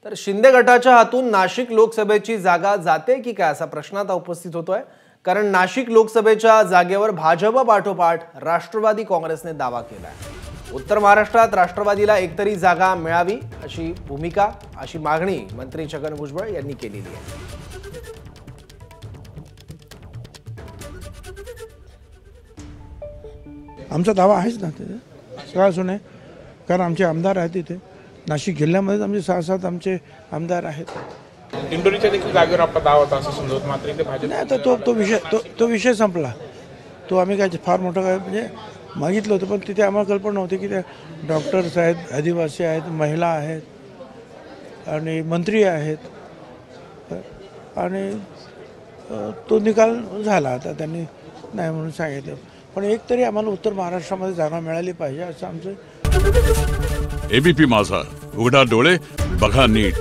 तर शिंदे गटाच्या हातून नाशिक लोकसभेची जागा जाते की काय असा प्रश्न आता उपस्थित होतोय। कारण नाशिक लोकसभेच्या जागेवर भाजप पाठोपाठ राष्ट्रवादी काँग्रेसने दावा केला आहे। उत्तर महाराष्ट्रात राष्ट्रवादीला एकतरी जागा मिळावी अशी भूमिका अशी मागणी मंत्री छगन भुजबळ यांनी केलेली आहे। आमचा दावा आहेच ना, ते सगळं सुने, कारण आमचे आमदार आहेत तिथे नाशिक जिल्ह्यामध्ये आमचे 6-7 आमचे आमदार आहेत। इंदोरीच्या देखील जागेवर आपला दावा होता असं समजत, मात्र इथे भाजप नाही, आता तो विषय संपला। तो आम्ही काय फार मोठं काय म्हणजे मागितलं होतं, पण तिथे आम्हाला कल्पना नव्हती की त्या डॉक्टर्स आहेत, आदिवासी आहेत, महिला आहेत आणि मंत्री आहेत आणि तो निकाल झाला। आता त्यांनी नाही म्हणून सांगितलं, पण एक तरी आम्हाला उत्तर महाराष्ट्रामध्ये जागा मिळाली पाहिजे असं आमचं। एबीपी माझा, उघडा डोळे बघा नीट।